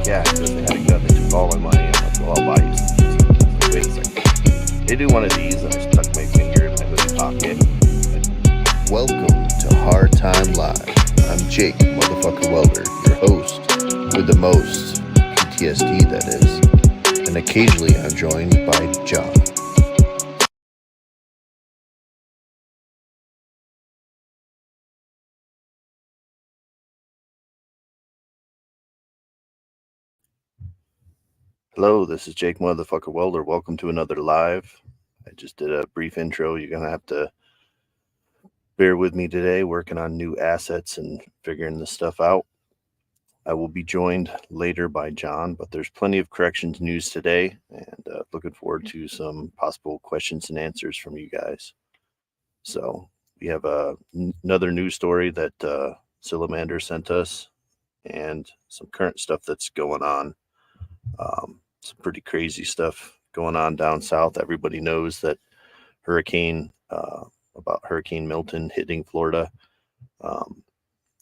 yeah, because they had a gun, they took all my money. I'm like, well, I'll buy you some. I was like, wait a second. They do one of these, and I stuck my finger in my hoodie pocket. Welcome to Hard Time Live. I'm Jake, motherfucker welder, your host with the most PTSD, that is. And occasionally I'm joined by John. Hello, this is Jake, motherfucker welder. Welcome to another live. I just did a brief intro. You're going to have to bear with me today, working on new assets and figuring this stuff out. I will be joined later by John, but there's plenty of corrections news today, and looking forward to some possible questions and answers from you guys. So we have another news story that Silamander sent us, and some current stuff that's going on. Some pretty crazy stuff going on down south. Everybody knows that about Hurricane Milton hitting Florida.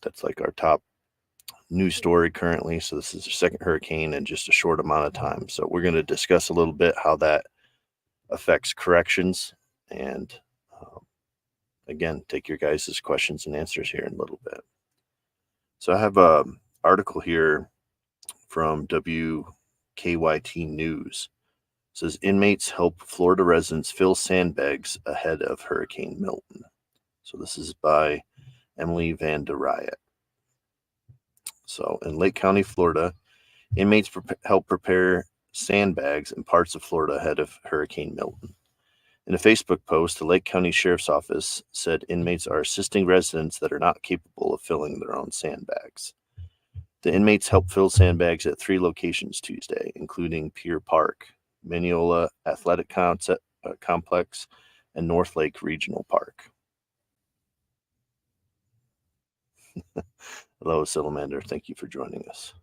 That's like our top news story currently. So this is the second hurricane in just a short amount of time. So we're going to discuss a little bit how that affects corrections, and again, take your guys' questions and answers here in a little bit. So I have an article here from WKYT News. It says inmates help Florida residents fill sandbags ahead of Hurricane Milton. So this is by Emily Van der Riot. So in Lake County, Florida, inmates help prepare sandbags in parts of Florida ahead of Hurricane Milton. In a Facebook post, the Lake County Sheriff's Office said inmates are assisting residents that are not capable of filling their own sandbags. The inmates helped fill sandbags at 3 locations Tuesday, including Pier Park, Mineola Athletic Complex, and North Lake Regional Park. Hello, Silamander. Thank you for joining us.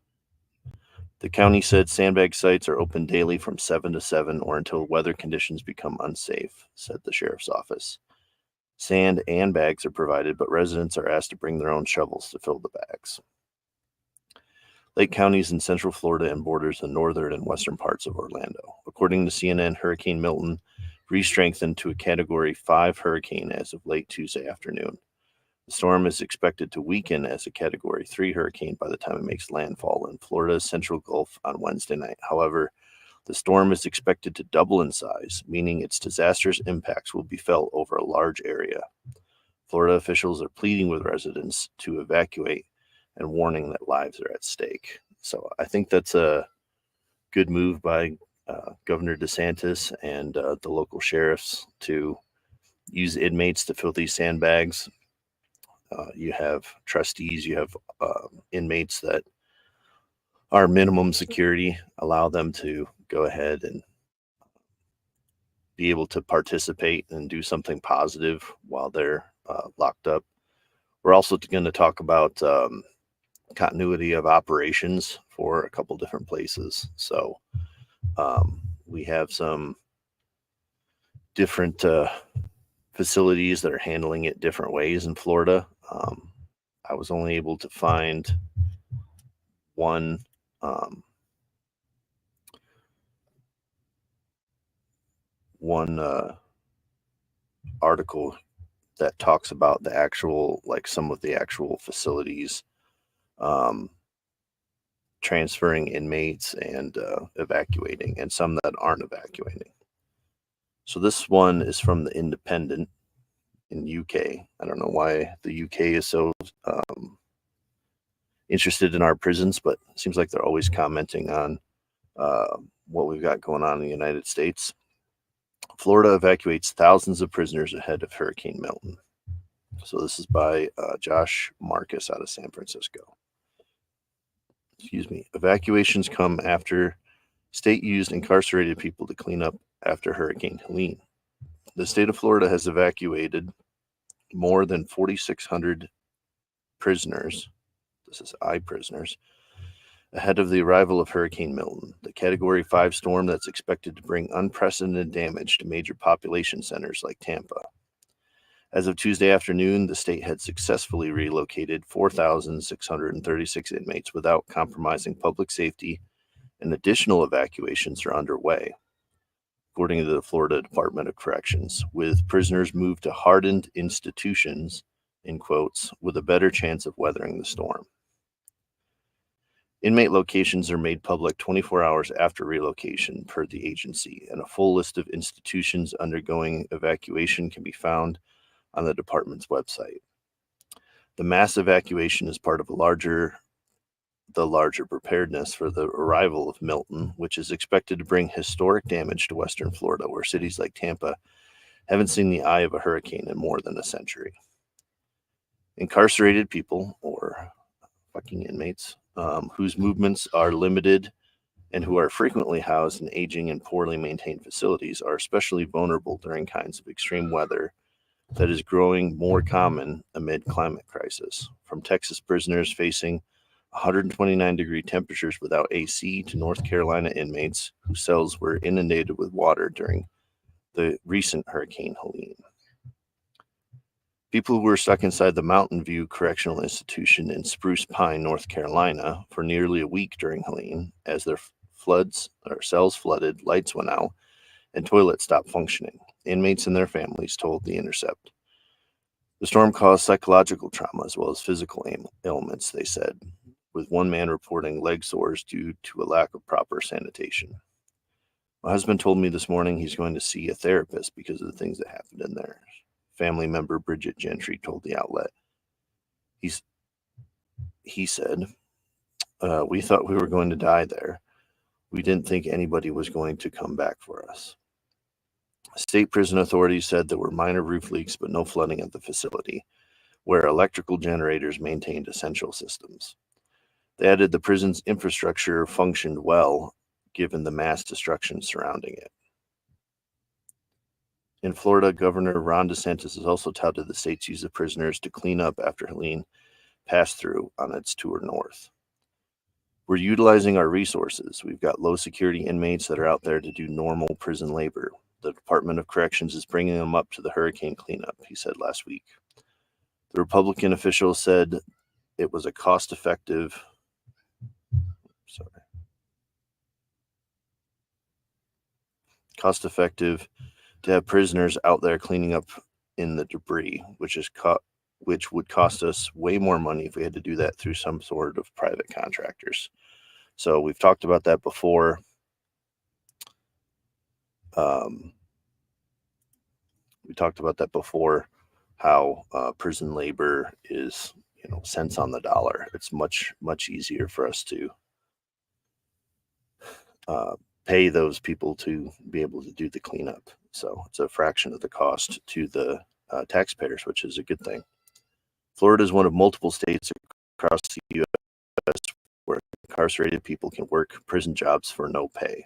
The county said sandbag sites are open daily from 7 to 7 or until weather conditions become unsafe, said the sheriff's office. Sand and bags are provided, but residents are asked to bring their own shovels to fill the bags. Lake County is in central Florida and borders the northern and western parts of Orlando. According to CNN, Hurricane Milton re-strengthened to a Category 5 hurricane as of late Tuesday afternoon. The storm is expected to weaken as a Category 3 hurricane by the time it makes landfall in Florida's Central Gulf on Wednesday night. However, the storm is expected to double in size, meaning its disastrous impacts will be felt over a large area. Florida officials are pleading with residents to evacuate and warning that lives are at stake. So I think that's a good move by Governor DeSantis and the local sheriffs to use inmates to fill these sandbags. You have trustees, you have inmates that are minimum security, allow them to go ahead and be able to participate and do something positive while they're locked up. We're also going to talk about continuity of operations for a couple different places. So we have some different facilities that are handling it different ways in Florida. I was only able to find one article that talks about the actual, like some of the actual facilities transferring inmates and evacuating, and some that aren't evacuating. So this one is from the Independent in UK. I don't know why the UK is so interested in our prisons, but it seems like they're always commenting on what we've got going on in the United States. Florida evacuates thousands of prisoners ahead of Hurricane Milton. So this is by Josh Marcus out of San Francisco. Excuse me. Evacuations come after state used incarcerated people to clean up after Hurricane Helene. The state of Florida has evacuated more than 4,600 prisoners. This is prisoners ahead of the arrival of Hurricane Milton, the Category 5 storm that's expected to bring unprecedented damage to major population centers like Tampa. As of Tuesday afternoon, the state had successfully relocated 4,636 inmates without compromising public safety and additional evacuations are underway, according to the Florida Department of Corrections, with prisoners moved to hardened institutions, in quotes, with a better chance of weathering the storm. Inmate locations are made public 24 hours after relocation per the agency, and a full list of institutions undergoing evacuation can be found on the department's website. The mass evacuation is part of the larger preparedness for the arrival of Milton, which is expected to bring historic damage to Western Florida, where cities like Tampa haven't seen the eye of a hurricane in more than a century. Incarcerated people, or fucking inmates, whose movements are limited and who are frequently housed in aging and poorly maintained facilities, are especially vulnerable during kinds of extreme weather that is growing more common amid climate crisis, from Texas prisoners facing 129-degree temperatures without AC to North Carolina inmates whose cells were inundated with water during the recent Hurricane Helene. People who were stuck inside the Mountain View Correctional Institution in Spruce Pine, North Carolina, for nearly a week during Helene, as their cells flooded, lights went out, and toilets stopped functioning. Inmates and their families told The Intercept. The storm caused psychological trauma as well as physical ailments, they said, with one man reporting leg sores due to a lack of proper sanitation. My husband told me this morning he's going to see a therapist because of the things that happened in there. Family member Bridget Gentry told the outlet. He said, we thought we were going to die there. We didn't think anybody was going to come back for us. State prison authorities said there were minor roof leaks, but no flooding at the facility, where electrical generators maintained essential systems. They added the prison's infrastructure functioned well, given the mass destruction surrounding it. In Florida, Governor Ron DeSantis has also touted the state's use of prisoners to clean up after Helene passed through on its tour north. We're utilizing our resources. We've got low security inmates that are out there to do normal prison labor. The Department of Corrections is bringing them up to the hurricane cleanup, he said last week. The Republican official said it was cost-effective to have prisoners out there cleaning up in the debris, which would cost us way more money if we had to do that through some sort of private contractors. So we've talked about that before. How prison labor is, cents on the dollar. It's much, much easier for us to pay those people to be able to do the cleanup. So it's a fraction of the cost to the taxpayers, which is a good thing. Florida is one of multiple states across the U.S. where incarcerated people can work prison jobs for no pay.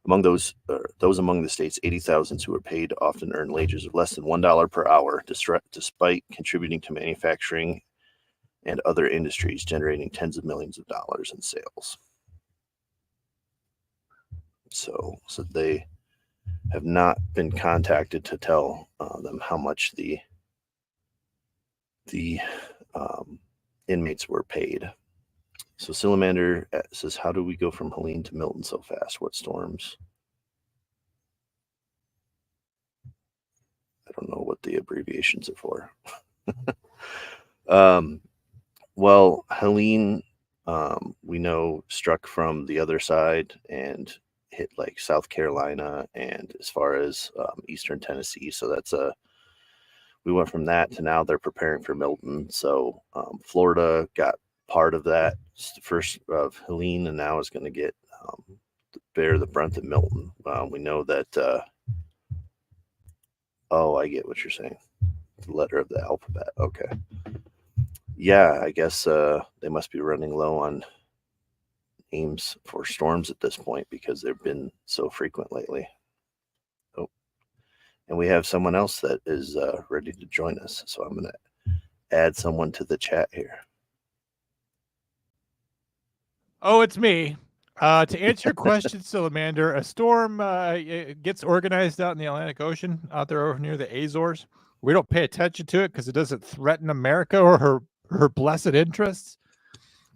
Among those among the state's 80,000 who are paid often earn wages of less than $1 per hour, despite contributing to manufacturing and other industries, generating tens of millions of dollars in sales. So they have not been contacted to tell them how much the inmates were paid. So Silamander says, how do we go from Helene to Milton so fast? What storms? I don't know what the abbreviations are for. Well, Helene, we know, struck from the other side and hit like South Carolina and as far as eastern Tennessee. So we went from that to now they're preparing for Milton. So Florida got part of that first of Helene, and now is going to get bear the brunt of Milton. We know that. I get what you're saying. The letter of the alphabet. Okay. Yeah, I guess they must be running low on names for storms at this point because they've been so frequent lately. Oh, and we have someone else that is ready to join us. So I'm going to add someone to the chat here. Oh, it's me. To answer your question, Silamander, a storm gets organized out in the Atlantic Ocean, out there over near the Azores. We don't pay attention to it because it doesn't threaten America or her blessed interests.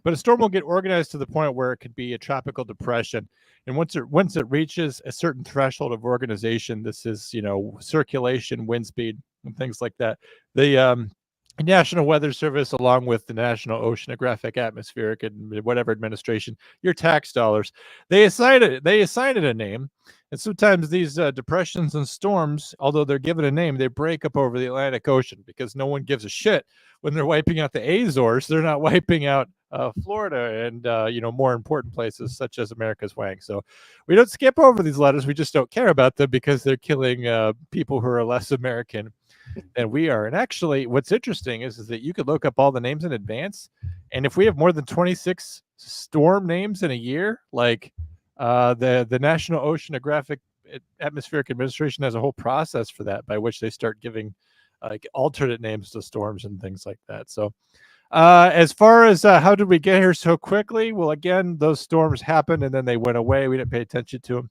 But a storm will get organized to the point where it could be a tropical depression. And once it reaches a certain threshold of organization, this is, circulation, wind speed, and things like that. The National Weather Service, along with the National Oceanographic, Atmospheric, and whatever administration, your tax dollars, they assign it a name. And sometimes these depressions and storms, although they're given a name, they break up over the Atlantic Ocean because no one gives a shit when they're wiping out the Azores. They're not wiping out Florida and more important places such as America's Wang. So we don't skip over these letters. We just don't care about them because they're killing people who are less American than we are. And actually, what's interesting is that you could look up all the names in advance, and if we have more than 26 storm names in a year, like the National Oceanographic Atmospheric Administration has a whole process for that by which they start giving like alternate names to storms and things like that. So as far as how did we get here so quickly? Well, again, those storms happened and then they went away. We didn't pay attention to them.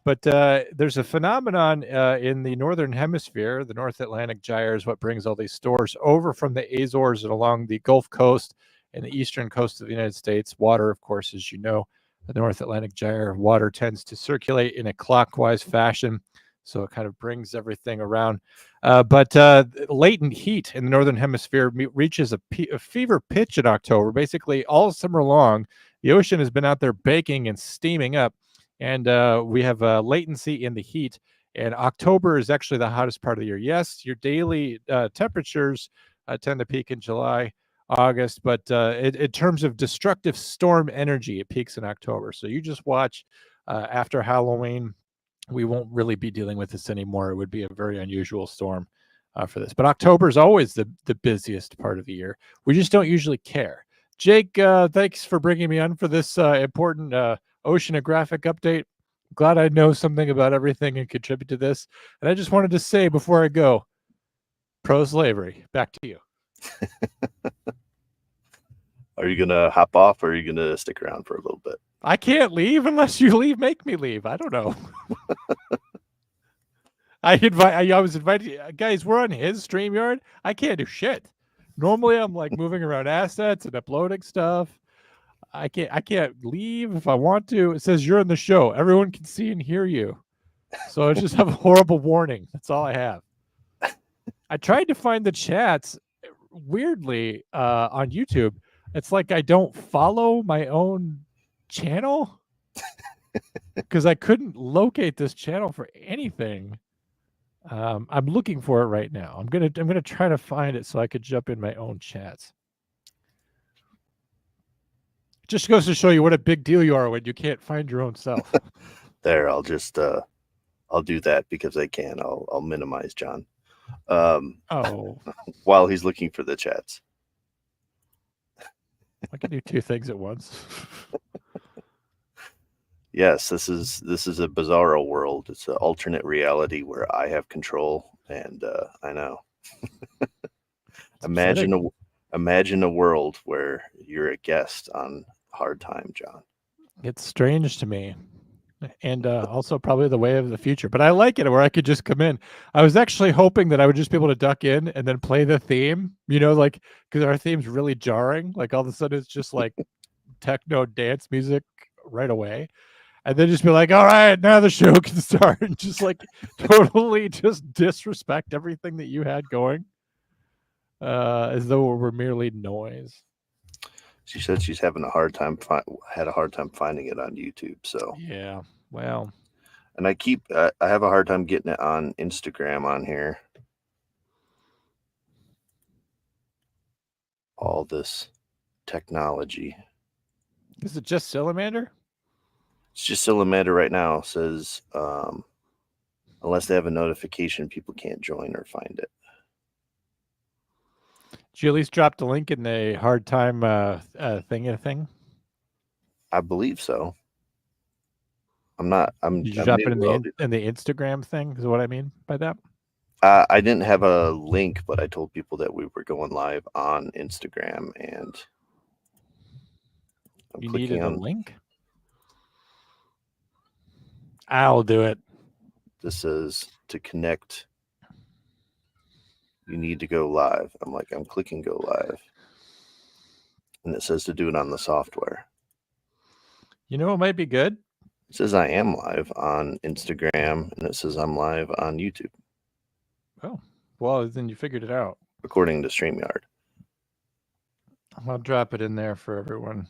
But there's a phenomenon in the northern hemisphere. The North Atlantic gyre is what brings all these storms over from the Azores and along the Gulf Coast and the eastern coast of the United States. Water, of course, as you know, the North Atlantic gyre, water tends to circulate in a clockwise fashion. So it kind of brings everything around. But latent heat in the northern hemisphere reaches a fever pitch in October. Basically, all summer long, the ocean has been out there baking and steaming up. And we have latency in the heat. And October is actually the hottest part of the year. Yes, your daily temperatures tend to peak in July, August. But in terms of destructive storm energy, it peaks in October. So you just watch after Halloween. We won't really be dealing with this anymore. It would be a very unusual storm for this. But October is always the busiest part of the year. We just don't usually care. Jake, thanks for bringing me on for this important oceanographic update. Glad I know something about everything and contribute to this. And I just wanted to say before I go, pro-slavery. Back to you. Are you going to hop off or are you going to stick around for a little bit? I can't leave unless you leave. Make me leave. I don't know. I was invited. Guys, we're on his StreamYard. I can't do shit. Normally, I'm like moving around assets and uploading stuff. I can't leave if I want to. It says you're in the show. Everyone can see and hear you. So I just have a horrible warning. That's all I have. I tried to find the chats. Weirdly, on YouTube, it's like I don't follow my own channel because I couldn't locate this channel for anything. I'm looking for it right now. I'm gonna try to find it so I could jump in my own chats. Just goes to show you what a big deal you are when you can't find your own self. There, I'll just I'll do that because I can. I'll minimize John. While he's looking for the chats. I can do two things at once. Yes, this is a bizarro world. It's an alternate reality where I have control, and I know. Imagine a world where you're a guest on Hard Time, John. It's strange to me, and also probably the way of the future. But I like it where I could just come in. I was actually hoping that I would just be able to duck in and then play the theme. Like because our theme's really jarring. Like all of a sudden it's just like techno dance music right away. And then just be like, all right, now the show can start. And just like totally just disrespect everything that you had going. As though it were merely noise. She said she's having a hard time finding it on YouTube. So yeah, well, and I have a hard time getting it on Instagram on here. All this technology. Is it just Salamander? It's just Salamander right now. It says unless they have a notification, people can't join or find it. Did you at least drop the link in the Hard Time thing? I believe so. Did you drop it in the Instagram thing? Is what I mean by that. I didn't have a link, but I told people that we were going live on Instagram, and you needed a link. I'll do it. This says to connect. You need to go live. I'm clicking go live. and it says to do it on the software. You know, it might be good. It says I am live on Instagram, and it says I'm live on YouTube, Oh, well, then you figured it out. according to StreamYard. I'll drop it in there for everyone.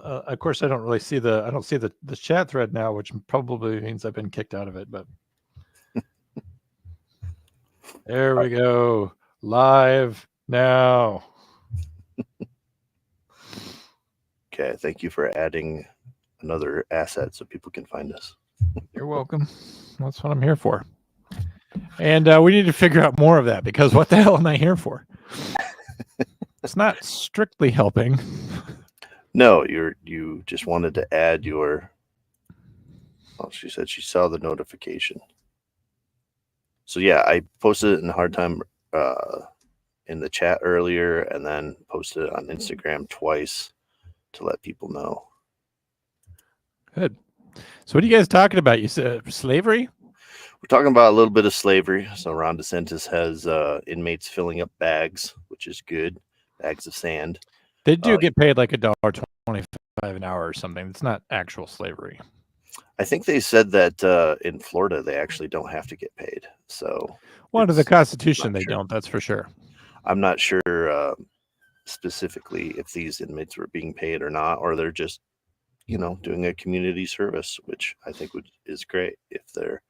Of course, I don't see the chat thread now, which probably means I've been kicked out of it. But there we go, live now. Okay, thank you for adding another asset so people can find us. You're welcome. That's what I'm here for. And we need to figure out more of that, because what the hell am I here for? It's not strictly helping. No, you just wanted to add your. Oh, she said she saw the notification. So yeah, I posted it in Hard Time in the chat earlier, and then posted it on Instagram twice to let people know. Good. So what are you guys talking about? You said slavery? We're talking about a little bit of slavery. So Ron DeSantis has inmates filling up bags, which is good. Bags of sand. They do get paid like $1.25 an hour or something. It's not actual slavery. I think they said that in Florida they actually don't have to get paid. So under the Constitution, they sure. don't. That's for sure. I'm not sure specifically if these inmates were being paid or not, or they're just, doing a community service, which I think is great if they're.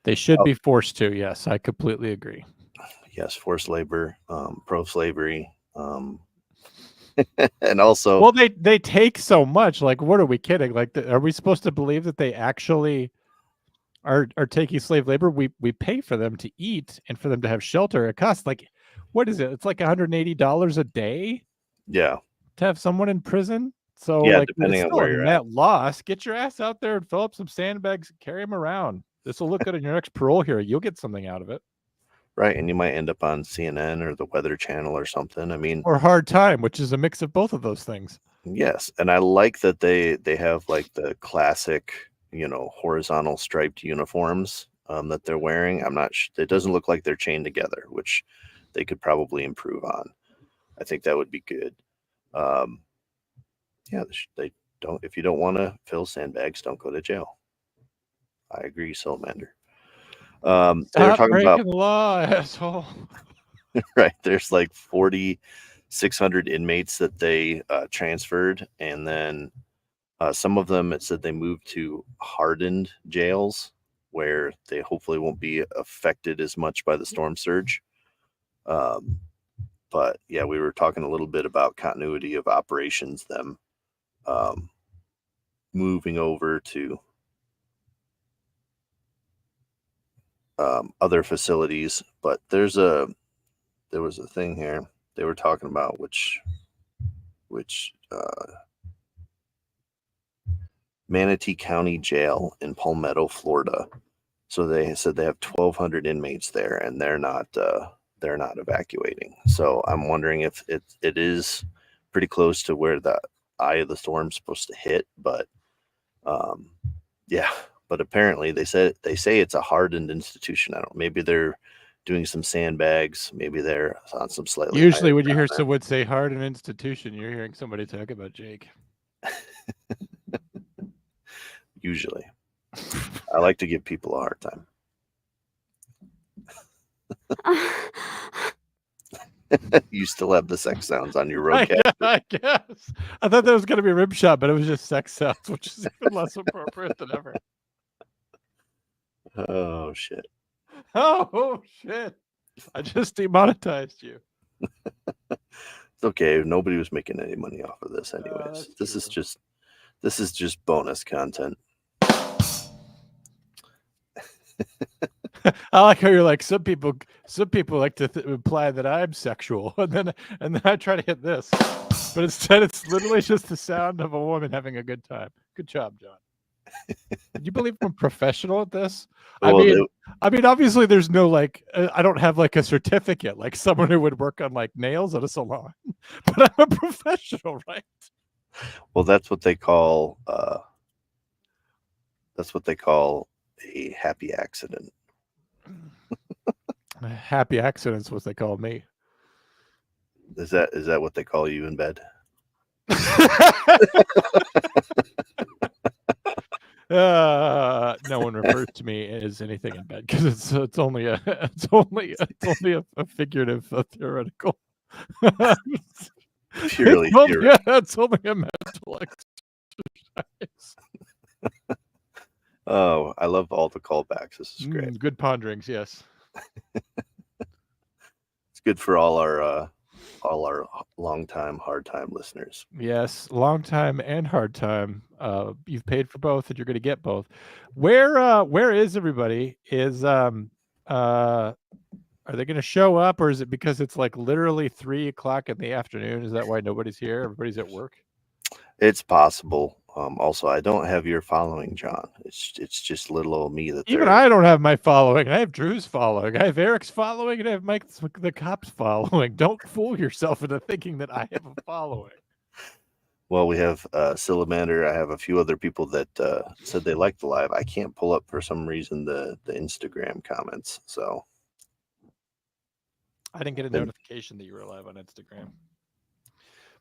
They should be forced to. Yes, I completely agree. Yes, forced labor, pro-slavery, and also. Well, they take so much. Like, what are we kidding? Like, are we supposed to believe that they actually are taking slave labor? We pay for them to eat and for them to have shelter. It costs like, what is it? It's like $180 a day. Yeah. To have someone in prison. So yeah, like, depending on where you're net at. loss. Get your ass out there and fill up some sandbags and carry them around. This will look good in your next parole hearing. You'll get something out of it. Right, and you might end up on CNN or the Weather Channel or something. I mean, or Hard Time, which is a mix of both of those things. Yes, and I like that they have like the classic, horizontal striped uniforms that they're wearing. I'm not. It doesn't look like they're chained together, which they could probably improve on. I think that would be good. Yeah, they don't. If you don't want to fill sandbags, don't go to jail. I agree, Salamander. They were talking about the law, asshole. Right, there's like 4,600 inmates that they transferred, and then some of them, it said they moved to hardened jails where they hopefully won't be affected as much by the storm surge. But yeah, we were talking a little bit about continuity of operations, them moving over to other facilities. But there was a thing here they were talking about, which Manatee County Jail in Palmetto, Florida. So they said they have 1,200 inmates there, and they're not evacuating. So I'm wondering if it is pretty close to where the eye of the storm's supposed to hit. But yeah, but apparently they say it's a hardened institution. I don't. Maybe they're doing some sandbags. Maybe they're on some slightly. Usually, when you hear someone say hardened institution, you're hearing somebody talk about Jake. Usually, I like to give people a hard time. You still have the sex sounds on your roadcast. I guess. I thought that was going to be a rib shot, but it was just sex sounds, which is even less appropriate than ever. Oh, shit. Oh, shit. I just demonetized you. It's okay. Nobody was making any money off of this anyways. This is just bonus content. I like how you're like, some people like to imply that I'm sexual, and then I try to hit this, but instead it's literally just the sound of a woman having a good time. Good job, John. Do you believe I'm professional at this? Well, I mean, obviously there's no I don't have like a certificate like someone who would work on like nails at a salon, but I'm a professional, right? Well, that's what they call a happy accident. Happy accident's what they call me. Is that what they call you in bed? No one refers to me as anything in bed because it's only a a figurative, theoretical. Purely It's only a mental exercise. Oh, I love all the callbacks. This is great. Good ponderings, yes. It's good for all our long time, hard time listeners. Yes, long time and hard time. You've paid for both, and you're going to get both. Where is everybody? Are they going to show up, or is it because it's like literally 3:00 in the afternoon? Is that why nobody's here? Everybody's at work. It's possible. Also, I don't have your following, John. It's just little old me that Even I don't have my following. I have Drew's following. I have Eric's following, and I have Mike the Cop's following. Don't fool yourself into thinking that I have a following. Well, we have Silamander. I have a few other people that said they liked the live. I can't pull up for some reason the Instagram comments. So I didn't get a notification that you were live on Instagram.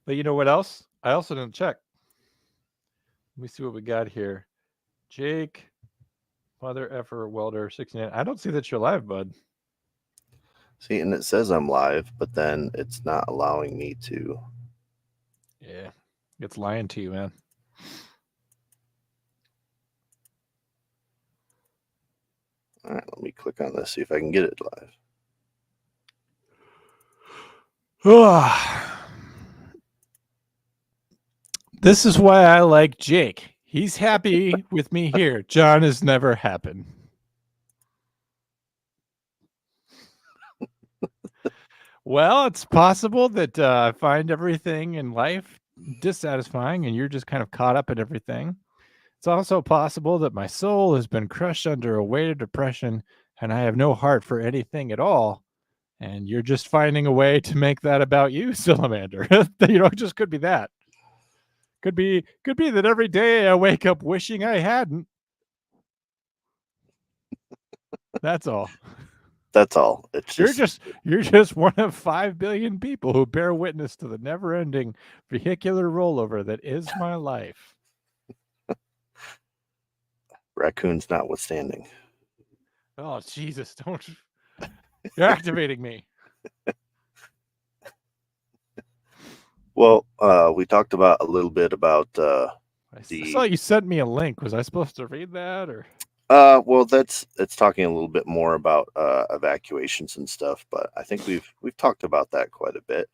But you know what else? I also didn't check. Let me see what we got here. Jake, Mother Effer Welder 69. I don't see that you're live, bud. See, and it says I'm live, but then it's not allowing me to. Yeah, it's lying to you, man. All right, let me click on this, see if I can get it live. This is why I like Jake. He's happy with me here. John has never happened. Well, it's possible that I find everything in life dissatisfying and you're just kind of caught up in everything. It's also possible that my soul has been crushed under a weight of depression and I have no heart for anything at all. And you're just finding a way to make that about you, Silamander. It just could be that. Could be that every day I wake up wishing I hadn't. That's all. That's all. It's you're just one of 5 billion people who bear witness to the never-ending vehicular rollover that is my life. Raccoons notwithstanding. Oh, Jesus, don't. You're activating me. Well, we talked about a little bit about I saw you sent me a link. Was I supposed to read that or? Well, it's talking a little bit more about evacuations and stuff, but I think we've talked about that quite a bit.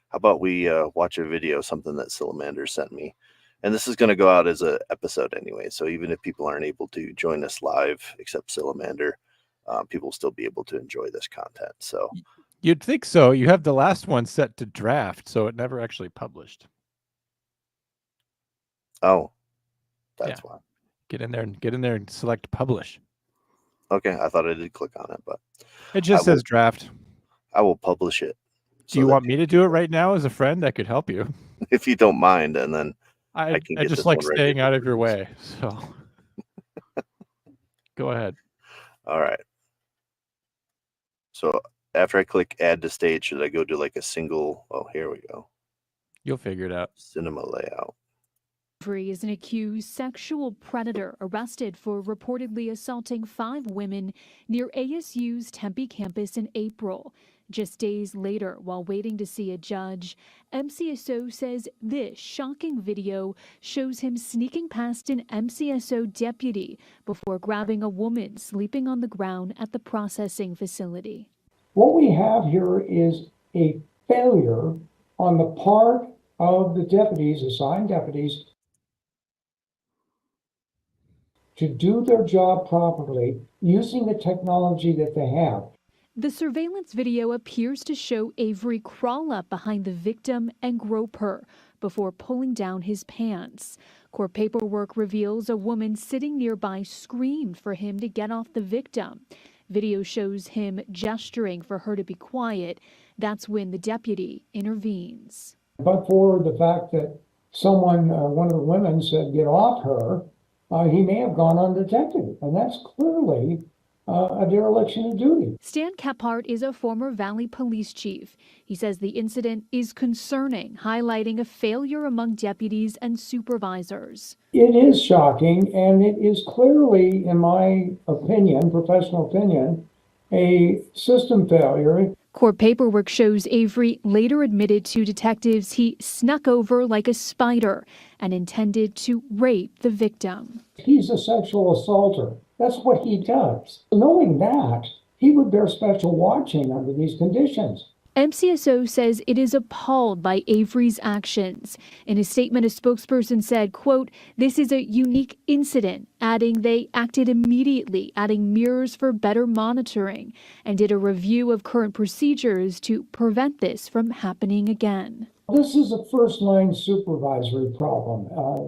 How about we watch a video, something that Silamander sent me, and this is going to go out as an episode anyway. So even if people aren't able to join us live, except Silamander, people will still be able to enjoy this content. So. You'd think so. You have the last one set to draft, so it never actually published. Oh, that's why. Get in there and select publish. Okay, I thought I did click on it, but it just says draft. I will publish it. Do you want me to do it right now as a friend? I could help you. If you don't mind, and then I just like staying out of your way. So go ahead. All right. So after I click add to stage, should I go to like a single? Oh, here we go. You'll figure it out. Cinema layout. Is an accused sexual predator arrested for reportedly assaulting 5 women near ASU's Tempe campus in April. Just days later, while waiting to see a judge, MCSO says this shocking video shows him sneaking past an MCSO deputy before grabbing a woman sleeping on the ground at the processing facility. What we have here is a failure on the part of the deputies, assigned deputies, to do their job properly using the technology that they have. The surveillance video appears to show Avery crawl up behind the victim and grope her before pulling down his pants. Court paperwork reveals a woman sitting nearby screamed for him to get off the victim. Video shows him gesturing for her to be quiet. That's when the deputy intervenes. But for the fact that someone, one of the women said, get off her, he may have gone undetected. And that's clearly a dereliction of duty. Stan Kephart is a former Valley police chief. He says the incident is concerning, highlighting a failure among deputies and supervisors. It is shocking, and it is clearly, in my opinion, professional opinion, a system failure. Court paperwork shows Avery later admitted to detectives he snuck over like a spider and intended to rape the victim. He's a sexual assaulter. That's what he does. Knowing that, he would bear special watching under these conditions. MCSO says it is appalled by Avery's actions. In a statement, a spokesperson said, quote, "This is a unique incident," adding they acted immediately, adding mirrors for better monitoring, and did a review of current procedures to prevent this from happening again. This is a first-line supervisory problem,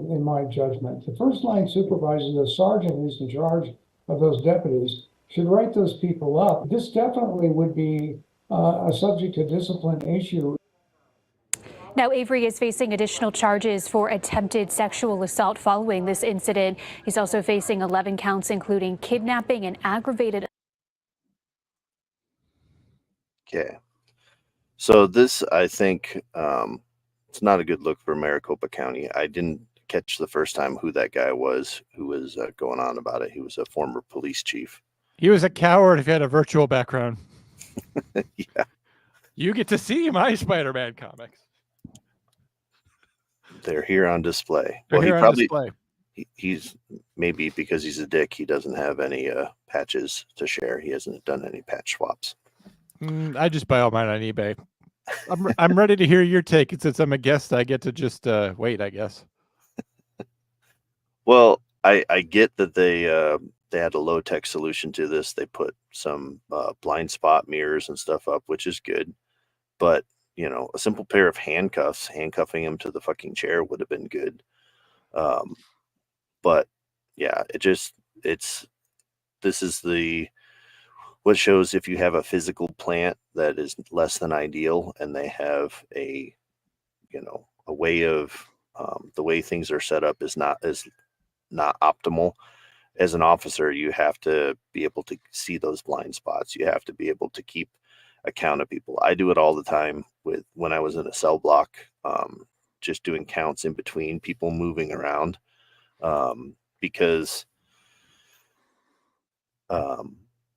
in my judgment. The first-line supervisor, the sergeant who's in charge of those deputies, should write those people up. This definitely would be a subject to discipline issue. Now, Avery is facing additional charges for attempted sexual assault following this incident. He's also facing 11 counts, including kidnapping and aggravated. Okay. So this, I think, it's not a good look for Maricopa County. I didn't catch the first time who that guy was who was going on about it. He was a former police chief. He was a coward if he had a virtual background. Yeah. You get to see my Spider-Man comics. They're here on display. They're Well, here he on probably display. he's maybe because he's a dick, he doesn't have any patches to share. He hasn't done any patch swaps. I just buy all mine on eBay. I'm ready to hear your take. And since I'm a guest, I get to just wait, I guess. Well, I get that they had a low-tech solution to this. They put some blind spot mirrors and stuff up, which is good. But, you know, a simple pair of handcuffs, handcuffing him to the fucking chair would have been good. But yeah, this is what shows if you have a physical plant that is less than ideal and they have a way of the way things are set up is not optimal. As an officer, you have to be able to see those blind spots. You have to be able to keep account of people. I do it all the time when I was in a cell block, just doing counts in between people moving around, because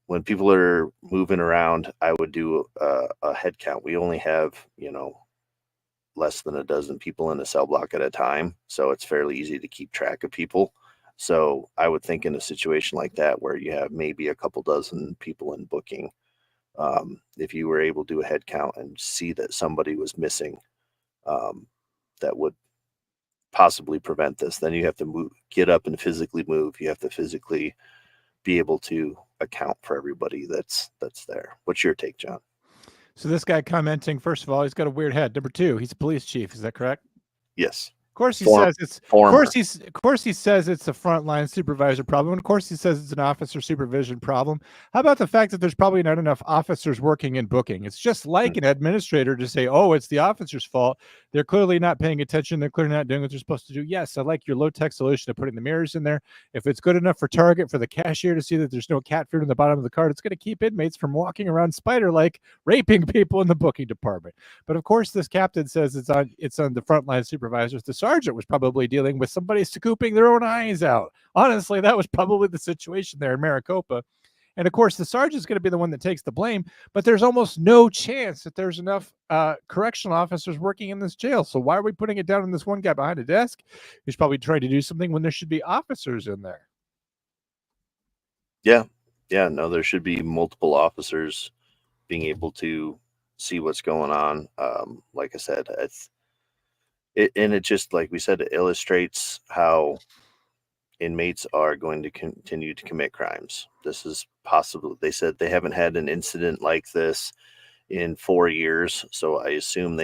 when people are moving around, I would do a head count. We only have, less than a dozen people in a cell block at a time, so it's fairly easy to keep track of people. So I would think in a situation like that where you have maybe a couple dozen people in booking, if you were able to do a head count and see that somebody was missing, that would possibly prevent this. Then you have to get up and physically move. You have to physically be able to account for everybody that's there. What's your take, John? So this guy commenting, first of all, he's got a weird head. Number two, he's a police chief. Is that correct? Yes. Of course he says it's former. Of course he says it's a frontline supervisor problem. And of course he says it's an officer supervision problem. How about the fact that there's probably not enough officers working in booking? It's just like an administrator to say, oh, it's the officer's fault. They're clearly not paying attention. They're clearly not doing what they're supposed to do. Yes, I like your low-tech solution of putting the mirrors in there. If it's good enough for Target, for the cashier to see that there's no cat food in the bottom of the cart, it's going to keep inmates from walking around spider-like raping people in the booking department. But of course, this captain says it's on the frontline supervisors. The sergeant was probably dealing with somebody scooping their own eyes out. Honestly, that was probably the situation there in Maricopa. And of course, the sergeant's going to be the one that takes the blame, but there's almost no chance that there's enough correctional officers working in this jail. So why are we putting it down on this one guy behind a desk? He's probably trying to do something when there should be officers in there. Yeah. No, there should be multiple officers being able to see what's going on. Like I said, it just, like we said, it illustrates how inmates are going to continue to commit crimes. This is possible. They said they haven't had an incident like this in 4 years. So I assume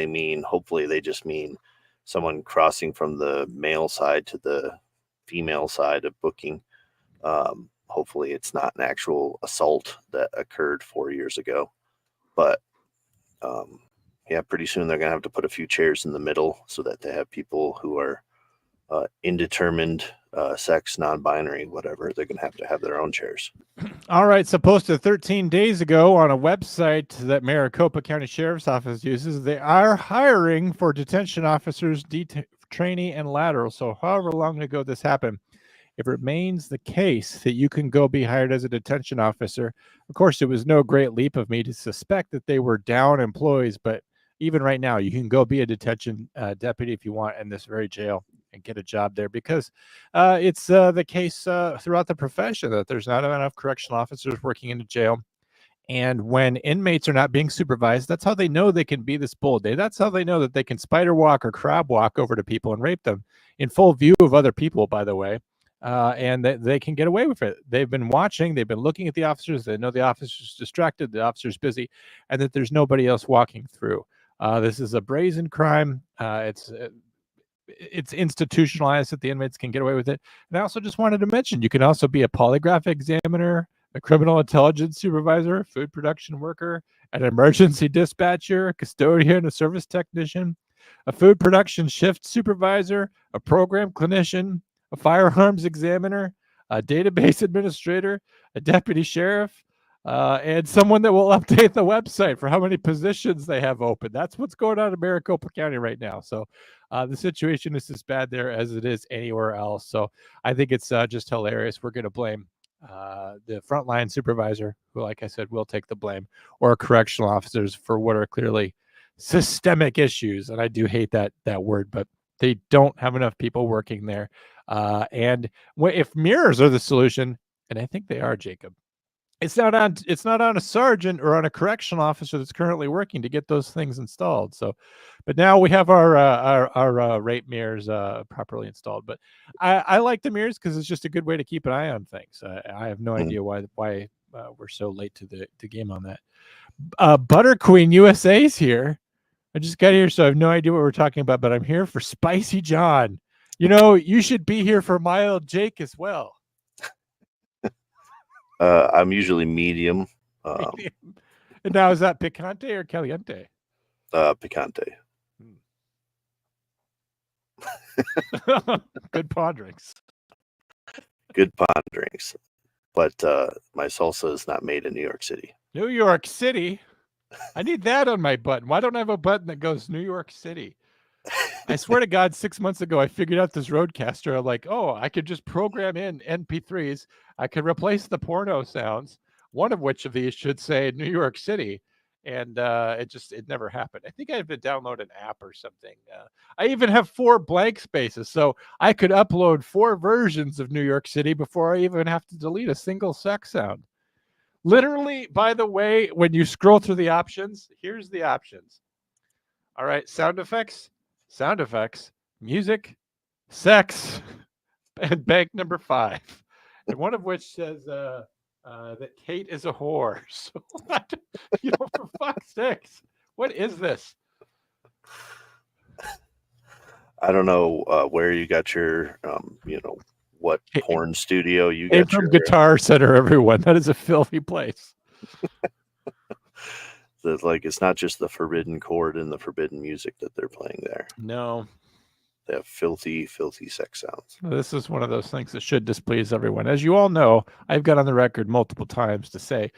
hopefully they just mean someone crossing from the male side to the female side of booking. Hopefully it's not an actual assault that occurred 4 years ago, but yeah, pretty soon they're going to have to put a few chairs in the middle so that they have people who are indeterminate sex, non-binary, whatever. They're going to have their own chairs. All right. So posted 13 days ago on a website that Maricopa County Sheriff's Office uses, they are hiring for detention officers, trainee and lateral. So however long ago this happened, it remains the case that you can go be hired as a detention officer. Of course, it was no great leap of me to suspect that they were down employees, but even right now, you can go be a detention deputy if you want in this very jail and get a job there, because it's the case throughout the profession that there's not enough correctional officers working in a jail. And when inmates are not being supervised, that's how they know they can be this bold. That's how they know that they can spider walk or crab walk over to people and rape them in full view of other people, by the way. And they can get away with it. They've been watching, they've been looking at the officers. They know the officer's distracted, the officer's busy, and that there's nobody else walking through. This is a brazen crime. It's institutionalized that the inmates can get away with it. And I also just wanted to mention, you can also be a polygraph examiner, a criminal intelligence supervisor, food production worker, an emergency dispatcher, a custodian, a service technician, a food production shift supervisor, a program clinician, a firearms examiner, a database administrator, a deputy sheriff, and someone that will update the website for how many positions they have open. That's what's going on in Maricopa County right now. So the situation is as bad there as it is anywhere else. So I think it's just hilarious. We're going to blame the frontline supervisor, who, like I said, will take the blame, or correctional officers for what are clearly systemic issues. And I do hate that word, but they don't have enough people working there. And if mirrors are the solution, and I think they are, Jacob, it's not on a sergeant or on a correctional officer that's currently working to get those things installed. So, but now we have our rape mirrors properly installed. But I like the mirrors because it's just a good way to keep an eye on things. I have no idea why we're so late to the game on that. Butter Queen USA's here. I just got here, so I have no idea what we're talking about, but I'm here for Spicy John. You know, you should be here for Mild Jake as well. I'm usually medium. And now, is that picante or caliente? Picante. Good pod drinks. Good pod drinks. But my salsa is not made in New York City. New York City? I need that on my button. Why don't I have a button that goes New York City? I swear to God, 6 months ago, I figured out this Roadcaster. I'm like, oh, I could just program in MP3s. I could replace the porno sounds, one of which of these should say New York City. And it never happened. I think I have to download an app or something. I even have 4 blank spaces, so I could upload 4 versions of New York City before I even have to delete a single sex sound. Literally, by the way, when you scroll through the options, here's the options. All right, sound effects, music, sex, and bank number 5. And one of which says that Kate is a whore. So, for fuck's sakes, what is this? I don't know where you got your, what porn studio you got from your Guitar Center, everyone. That is a filthy place. It's not just the forbidden chord and the forbidden music that they're playing there. No. They have filthy, filthy sex sounds. This is one of those things that should displease everyone. As you all know, I've got on the record multiple times to say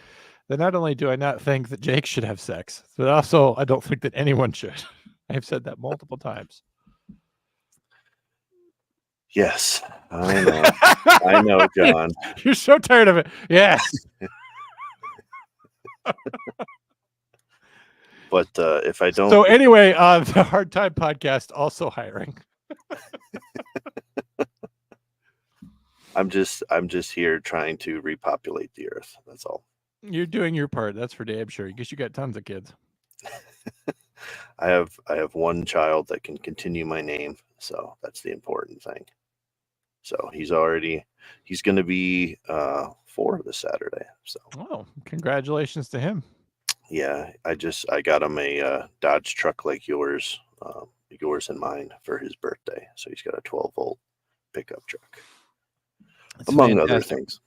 that not only do I not think that Jake should have sex, but also I don't think that anyone should. I've said that multiple times. Yes, I know. I know, John. You're so tired of it. Yes. But if I don't... So anyway, the Hard Time Podcast also hiring. I'm just here trying to repopulate the earth. That's all. You're doing your part. That's for damn sure. Because you got tons of kids. I have one child that can continue my name, so that's the important thing. So he's going to be 4 this Saturday. So oh, congratulations to him. Yeah, I got him a Dodge truck like yours and mine for his birthday. So he's got a 12-volt pickup truck, among other things.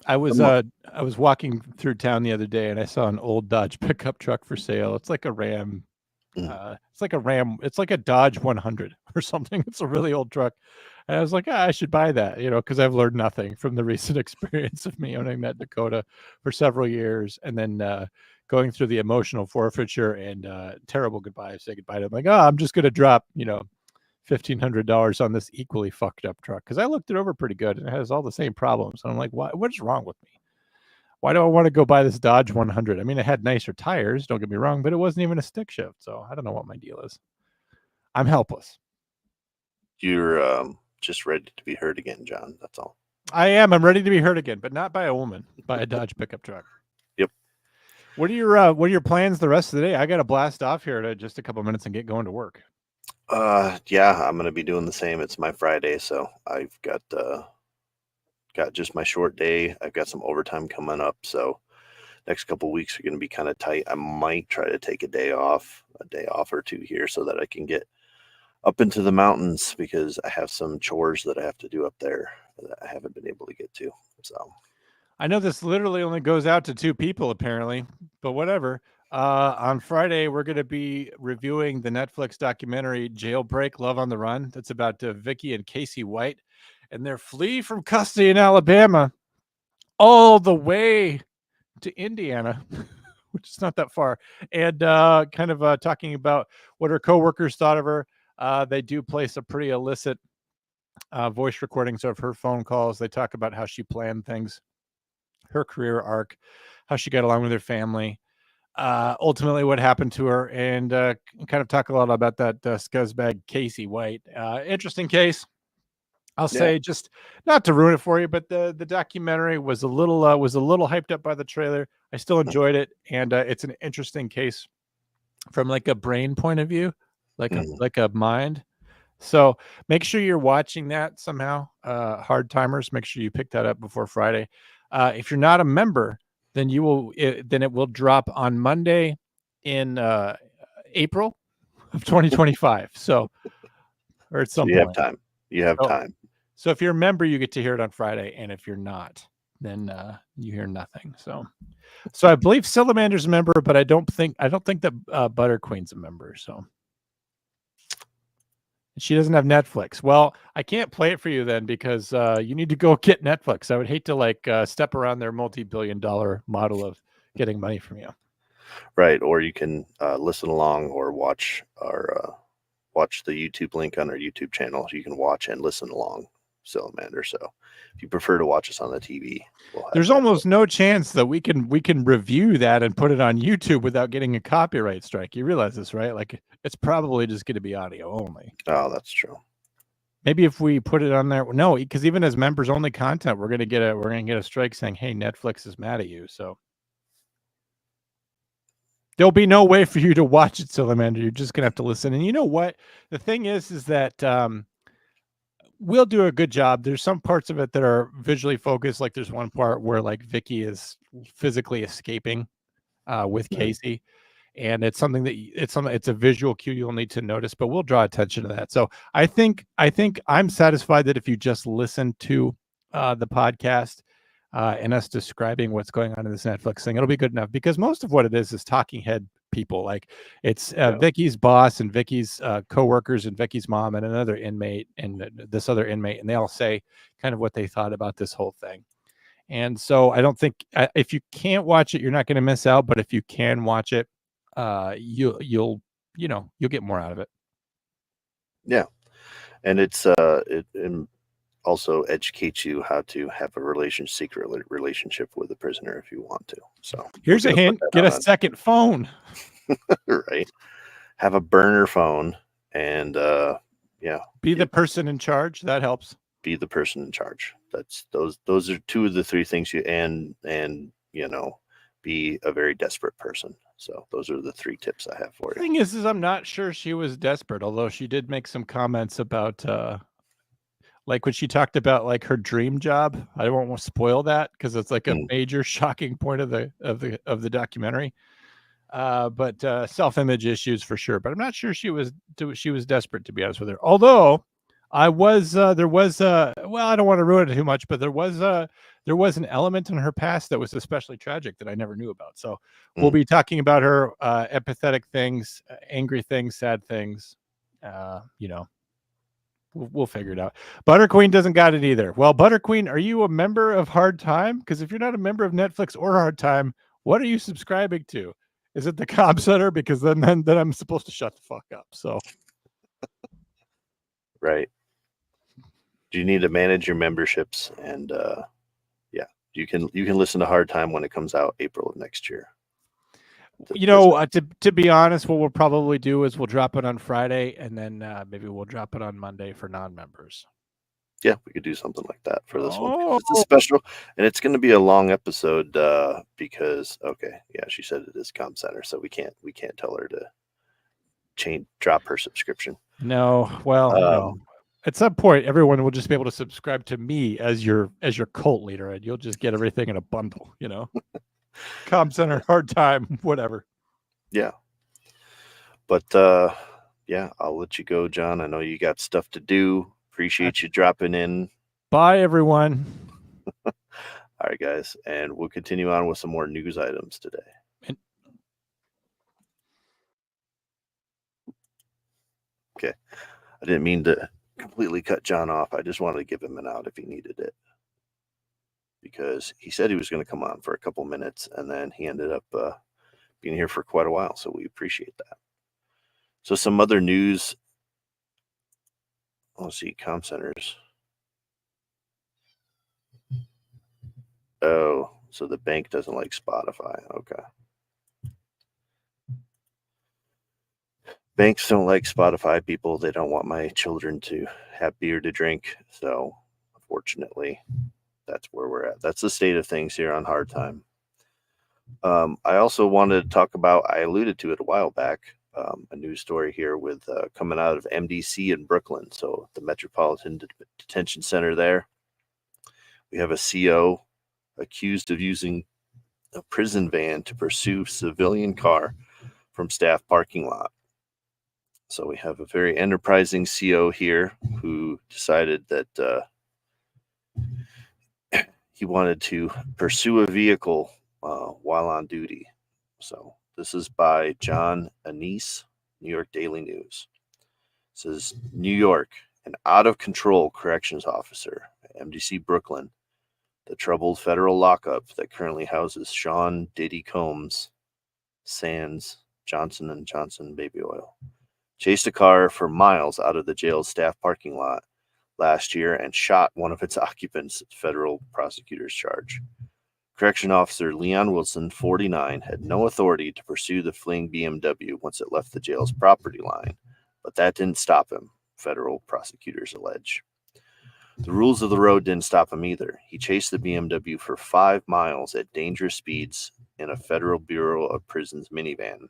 I was walking through town the other day and I saw an old Dodge pickup truck for sale. It's like a Ram It's like a Ram. It's like a Dodge 100 or something. It's a really old truck. And I was like, I should buy that, because I've learned nothing from the recent experience of me owning that Dakota for several years, and then going through the emotional forfeiture and terrible goodbye. Say goodbye to. I'm like, I'm just gonna drop, $1,500 on this equally fucked up truck because I looked it over pretty good and it has all the same problems. And I'm like, what's wrong with me? Why do I want to go buy this Dodge 100? I mean, it had nicer tires, don't get me wrong, but it wasn't even a stick shift. So I don't know what my deal is. I'm helpless. You're just ready to be heard again, John. That's all. I am. I'm ready to be heard again, but not by a woman, by a Dodge pickup truck. Yep. What are your plans the rest of the day? I got to blast off here to just a couple minutes and get going to work. Yeah, I'm gonna be doing the same. It's my Friday, so I've got just my short day. I've got some overtime coming up, so next couple weeks are gonna be kind of tight. I might try to take a day off or two here, so that I can get up into the mountains because I have some chores that I have to do up there that I haven't been able to get to. So I know this literally only goes out to 2 people apparently, but whatever. On Friday, we're going to be reviewing the Netflix documentary Jailbreak: Love on the Run. That's about Vicky and Casey White and their flee from custody in Alabama all the way to Indiana, which is not that far, and kind of talking about what her coworkers thought of her. They do play some pretty illicit voice recordings of her phone calls. They talk about how she planned things, her career arc, how she got along with her family, ultimately what happened to her, and kind of talk a lot about that scuzzbag Casey White. Interesting case. I'll say, just not to ruin it for you, but the documentary was a little hyped up by the trailer. I still enjoyed it, and it's an interesting case from like a brain point of view, like a mind. So make sure you're watching that somehow. Hard Timers, make sure you pick that up before Friday. If you're not a member, then it will drop on Monday in April of 2025. So, or at some point. You have time. So if you're a member, you get to hear it on Friday, and if you're not, then you hear nothing. So I believe Salamander's a member, but I don't think that Butter Queen's a member. So she doesn't have Netflix. Well, I can't play it for you then because you need to go get Netflix. I would hate to step around their multi-billion-dollar model of getting money from you. Right, or you can listen along or watch the YouTube link on our YouTube channel. You can watch and listen along, Salamander. So if you prefer to watch us on the TV, there's almost no chance that we can review that and put it on YouTube without getting a copyright strike. You realize this, right? Like, it's probably just going to be audio only. Oh, that's true. Maybe if we put it on there, no, because even as members only content, we're going to get a strike saying, "Hey, Netflix is mad at you." So there'll be no way for you to watch it, Salamander. You're just going to have to listen. And you know what? The thing is that we'll do a good job. There's some parts of it that are visually focused. Like there's one part where like Vicky is physically escaping with Casey. And it's a visual cue you'll need to notice, but we'll draw attention to that. So I think I'm satisfied that if you just listen to the podcast and us describing what's going on in this Netflix thing, it'll be good enough, because most of what it is talking head people. Like it's Vicky's boss and Vicky's coworkers and Vicky's mom and another inmate and this other inmate, and they all say kind of what they thought about this whole thing. And so I don't think if you can't watch it, you're not going to miss out. But if you can watch it, you'll get more out of it. Yeah. And it also educates you how to have a secret relationship with a prisoner if you want to. So here's a hint: get a second phone. Right. Have a burner phone and be the person in charge. That helps. Be the person in charge. Those are 2 of the 3 things be a very desperate person. So those are the 3 tips I have for you. The thing is I'm not sure she was desperate, although she did make some comments about like when she talked about like her dream job. I don't want to spoil that because it's like a major shocking point of the documentary. But self-image issues for sure. But I'm not sure she was desperate, to be honest with her. Although I was there was well, I don't want to ruin it too much, but there was an element in her past that was especially tragic that I never knew about. So we'll Mm. be talking about her empathetic things, angry things, sad things. We'll figure it out. Butter Queen doesn't got it either. Well, Butter Queen, are you a member of Hard Time? Because if you're not a member of Netflix or Hard Time, what are you subscribing to? Is it the Comm Center? Because then I'm supposed to shut the fuck up. So Right. Do you need to manage your memberships? And yeah, you can listen to Hard Time when it comes out April of next year. to be honest, what we'll probably do is we'll drop it on Friday, and then maybe we'll drop it on Monday for non-members. Yeah, we could do something like that for this one. 'Cause Oh, it's a special, and it's going to be a long episode because she said it is Comm Center, so we can't tell her to drop her subscription. no. Well, no. At some point, everyone will just be able to subscribe to me as your cult leader, and you'll just get everything in a bundle. Comm Center, Hard Time, whatever. Yeah. But yeah, I'll let you go, John. I know you got stuff to do. Appreciate you dropping in. Bye, everyone. All right, guys, and we'll continue on with some more news items today. Okay. I didn't mean to completely cut John off. I just wanted to give him an out if he needed it, because he said he was going to come on for a couple minutes, and then he ended up being here for quite a while, so we appreciate that. So some other news. Let's see, Comm Centers. Oh, so the bank doesn't like Spotify. Okay. Banks don't like Spotify people. They don't want my children to have beer to drink. So, unfortunately, that's where we're at. That's the state of things here on Hard Time. I also wanted to talk about, I alluded to it a while back, a news story here with coming out of MDC in Brooklyn. So, the Metropolitan Detention Center there. We have a CO accused of using a prison van to pursue civilian car from staff parking lot. So we have a very enterprising CO here who decided that he wanted to pursue a vehicle while on duty. So this is by John Anise, New York Daily News. It says, New York, an out-of-control corrections officer at MDC Brooklyn, the troubled federal lockup that currently houses Sean Diddy Combs, Sands, Johnson & Johnson baby oil, chased a car for miles out of the jail's staff parking lot last year and shot one of its occupants, federal prosecutors charge. Correction officer Leon Wilson, 49, had no authority to pursue the fleeing BMW once it left the jail's property line, but that didn't stop him, federal prosecutors allege. The rules of the road didn't stop him either. He chased the BMW for 5 miles at dangerous speeds in a Federal Bureau of Prisons minivan,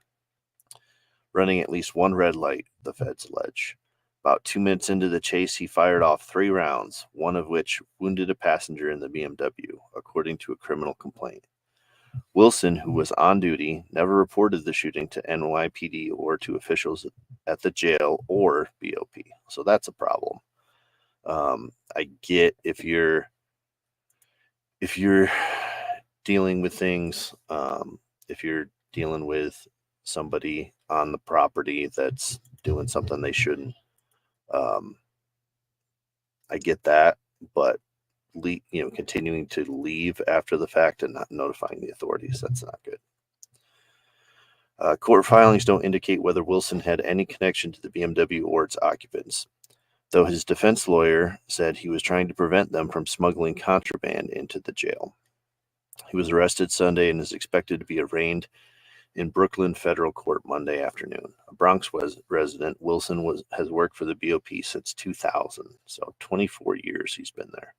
running at least one red light, the feds allege. About 2 minutes into the chase, he fired off 3 rounds, one of which wounded a passenger in the BMW, according to a criminal complaint. Wilson, who was on duty, never reported the shooting to NYPD or to officials at the jail or BOP. So that's a problem. I get if you're dealing with things, if you're dealing with somebody on the property that's doing something they shouldn't. I get that, but continuing to leave after the fact and not notifying the authorities, that's not good. Court filings don't indicate whether Wilson had any connection to the BMW or its occupants, though his defense lawyer said he was trying to prevent them from smuggling contraband into the jail. He was arrested Sunday and is expected to be arraigned in Brooklyn federal court Monday afternoon. A Bronx resident, Wilson has worked for the BOP since 2000, so 24 years he's been there.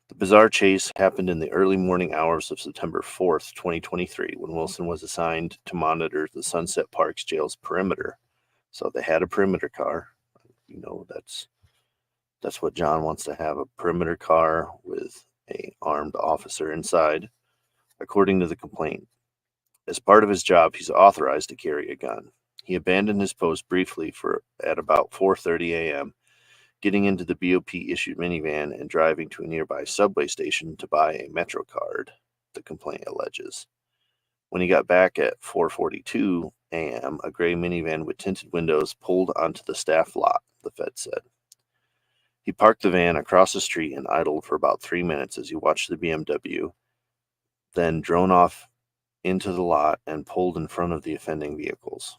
The bizarre chase happened in the early morning hours of September 4th, 2023, when Wilson was assigned to monitor the Sunset Parks jail's perimeter. So they had a perimeter car. That's what John wants to have, a perimeter car with an armed officer inside, according to the complaint. As part of his job, he's authorized to carry a gun. He abandoned his post briefly at about 4:30 a.m. getting into the BOP-issued minivan and driving to a nearby subway station to buy a Metro card, the complaint alleges. When he got back at 4:42 a.m., a gray minivan with tinted windows pulled onto the staff lot, the Fed said. He parked the van across the street and idled for about 3 minutes as he watched the BMW, then drove off into the lot and pulled in front of the offending vehicles,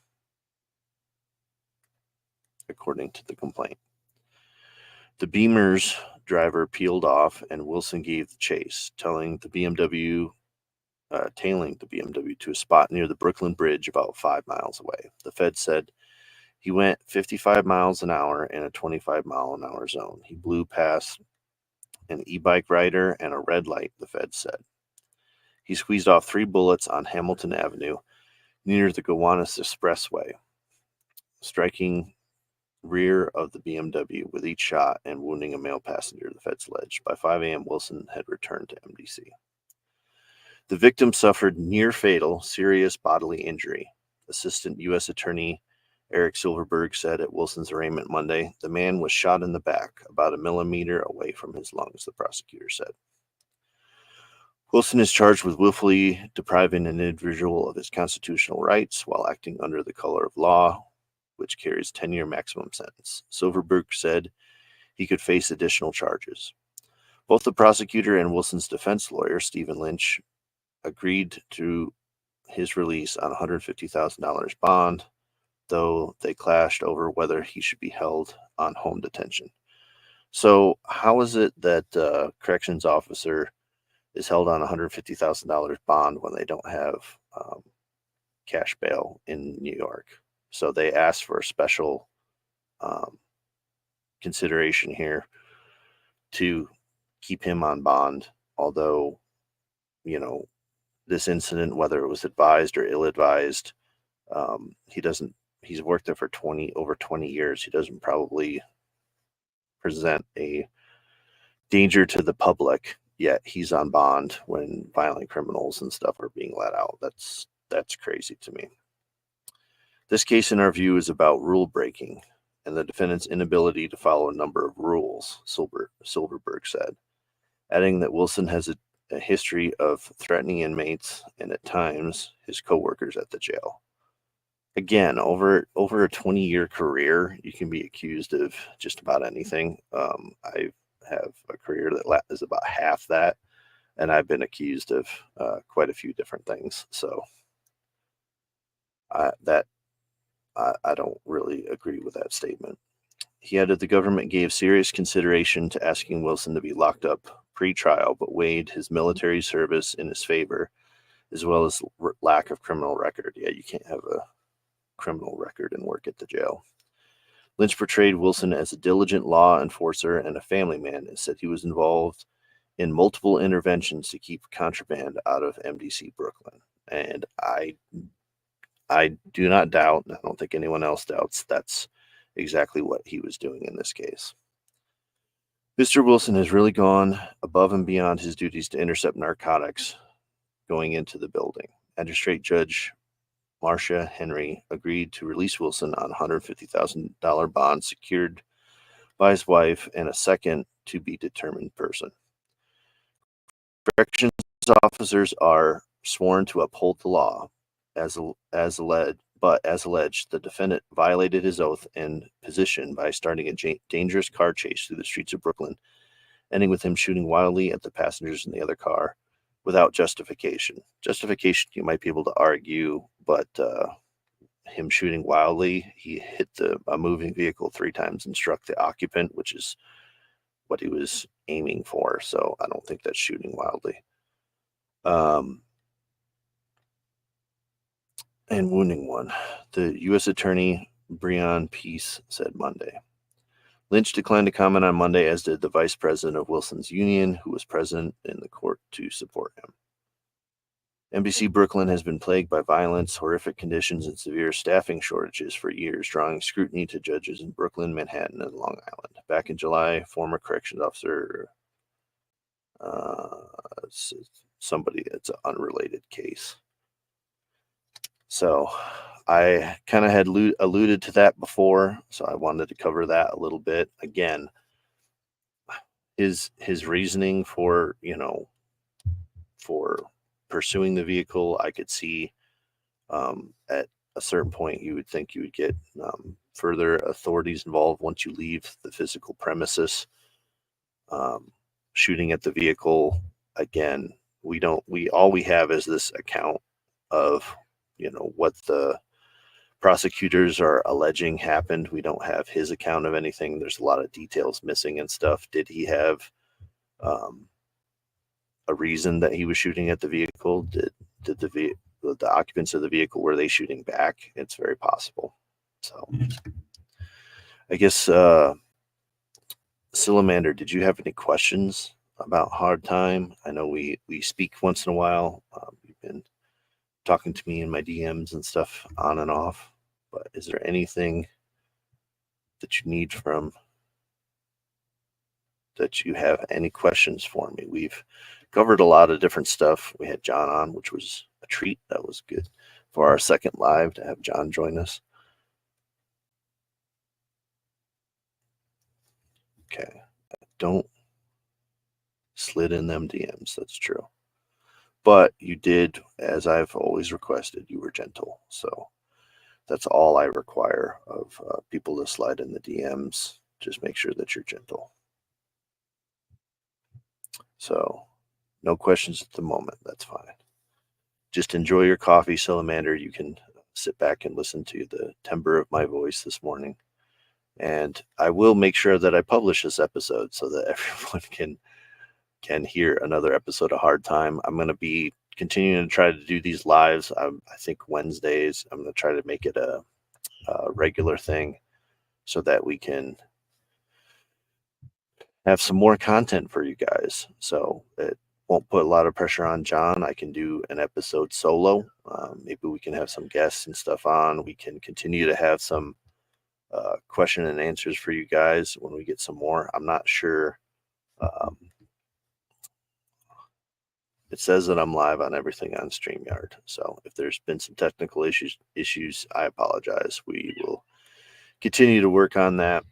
according to the complaint. The Beamer's driver peeled off and Wilson gave chase, tailing the BMW to a spot near the Brooklyn Bridge about 5 miles away. The Fed said he went 55 miles an hour in a 25-mile-an-hour zone. He blew past an e-bike rider and a red light, the Fed said. He squeezed off 3 bullets on Hamilton Avenue near the Gowanus Expressway, striking rear of the BMW with each shot and wounding a male passenger, the Feds alleged. By 5 a.m., Wilson had returned to MDC. The victim suffered near-fatal, serious bodily injury. Assistant U.S. Attorney Eric Silverberg said at Wilson's arraignment Monday, the man was shot in the back, about a millimeter away from his lungs, the prosecutor said. Wilson is charged with willfully depriving an individual of his constitutional rights while acting under the color of law, which carries 10-year maximum sentence. Silverberg said he could face additional charges. Both the prosecutor and Wilson's defense lawyer, Stephen Lynch, agreed to his release on $150,000 bond, though they clashed over whether he should be held on home detention. So how is it that corrections officer is held on $150,000 bond when they don't have cash bail in New York? So they asked for a special consideration here to keep him on bond, although, this incident, whether it was advised or ill-advised, he's worked there for over 20 years. He doesn't probably present a danger to the public, yet he's on bond when violent criminals and stuff are being let out. That's crazy to me. This case, in our view, is about rule breaking and the defendant's inability to follow a number of rules, Silverberg said, adding that Wilson has a history of threatening inmates and at times his coworkers at the jail. Again, over a 20-year career, you can be accused of just about anything. I have a career that is about half that, and I've been accused of quite a few different things. So I don't really agree with that statement. He added the government gave serious consideration to asking Wilson to be locked up pre-trial, but weighed his military service in his favor, as well as lack of criminal record. Yeah, you can't have a criminal record and work at the jail. Lynch portrayed Wilson as a diligent law enforcer and a family man, and said he was involved in multiple interventions to keep contraband out of MDC Brooklyn. And I do not doubt, and I don't think anyone else doubts, that's exactly what he was doing in this case. Mr. Wilson has really gone above and beyond his duties to intercept narcotics going into the building. Magistrate Judge Marcia Henry agreed to release Wilson on a $150,000 bond secured by his wife and a second to be determined person. Corrections officers are sworn to uphold the law, as alleged, the defendant violated his oath and position by starting a dangerous car chase through the streets of Brooklyn, ending with him shooting wildly at the passengers in the other car without justification. Justification you might be able to argue, but him shooting wildly, he hit a moving vehicle 3 times and struck the occupant, which is what he was aiming for. So I don't think that's shooting wildly. And wounding one. The U.S. Attorney Breon Peace said Monday. Lynch declined to comment on Monday, as did the vice president of Wilson's union, who was present in the court to support him. MDC Brooklyn has been plagued by violence, horrific conditions, and severe staffing shortages for years, drawing scrutiny to judges in Brooklyn, Manhattan, and Long Island. Back in July, former corrections officer, it's an unrelated case. So I kind of had alluded to that before, so I wanted to cover that a little bit. Again, his reasoning for, for pursuing the vehicle, I could see at a certain point you would think you would get further authorities involved once you leave the physical premises. Shooting at the vehicle, again, all we have is this account of what the prosecutors are alleging happened. We don't have his account of anything. There's a lot of details missing and stuff. Did he have a reason that he was shooting at the vehicle? Did the occupants of the vehicle, were they shooting back? It's very possible. So I guess Silamander, did you have any questions about Hard Time? I know we speak once in a while. You've been talking to me in my DMs and stuff on and off, but is there anything that you need that you have any questions for me? We've covered a lot of different stuff. We had John on, which was a treat. That was good for our second live to have John join us. Okay, don't slid in them DMs. That's true. But you did, as I've always requested, you were gentle. So that's all I require of people to slide in the DMs. Just make sure that you're gentle. So no questions at the moment. That's fine. Just enjoy your coffee, Silamander. You can sit back and listen to the timbre of my voice this morning. And I will make sure that I publish this episode so that everyone can hear another episode of Hard Time. I'm going to be continuing to try to do these lives. I think Wednesdays. I'm going to try to make it a regular thing so that we can have some more content for you guys. So it won't put a lot of pressure on John. I can do an episode solo. Maybe we can have some guests and stuff on. We can continue to have some question and answers for you guys when we get some more. I'm not sure. It says that I'm live on everything on StreamYard. So if there's been some technical issues, I apologize. We will continue to work on that.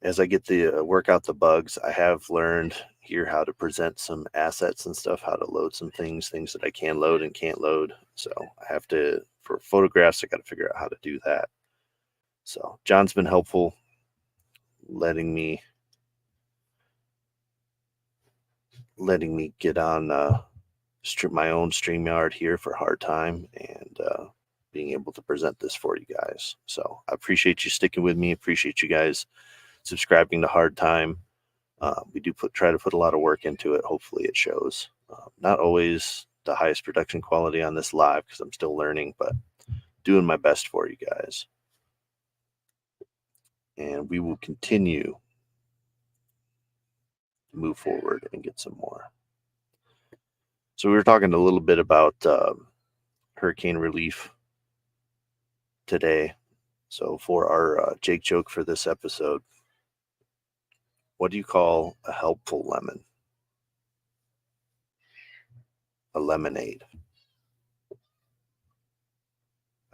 As I get the work out the bugs, I have learned here how to present some assets and stuff, how to load some things that I can load and can't load. So I have to, for photographs, I got to figure out how to do that. So John's been helpful, letting me get on my own StreamYard here for Hard Time and being able to present this for you guys. So I appreciate you sticking with me. Appreciate you guys subscribing to Hard Time. We do try to put a lot of work into it. Hopefully it shows. Not always the highest production quality on this live because I'm still learning, but doing my best for you guys. And we will continue to move forward and get some more. So we were talking a little bit about hurricane relief today. So for our Jake joke for this episode, what do you call a helpful lemon? A lemonade.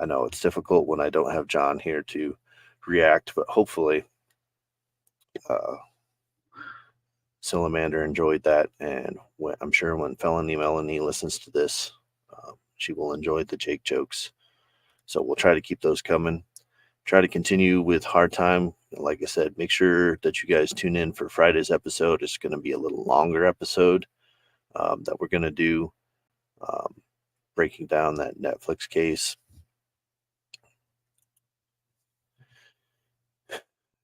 I know it's difficult when I don't have John here to react, but hopefully Silamander enjoyed that, and I'm sure when Felony Melanie listens to this, she will enjoy the Jake jokes. So we'll try to keep those coming. Try to continue with Hard Time. Like I said, make sure that you guys tune in for Friday's episode. It's going to be a little longer episode that we're going to do, breaking down that Netflix case.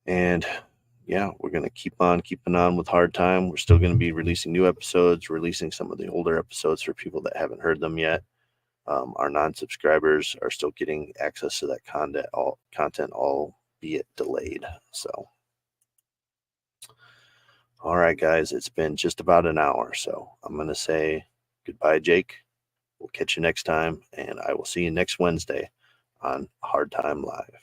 And yeah, we're going to keep on keeping on with Hard Time. We're still going to be releasing new episodes, releasing some of the older episodes for people that haven't heard them yet. Our non-subscribers are still getting access to that content, albeit delayed. So, all right, guys, it's been just about an hour. So I'm going to say goodbye, Jake. We'll catch you next time, and I will see you next Wednesday on Hard Time Live.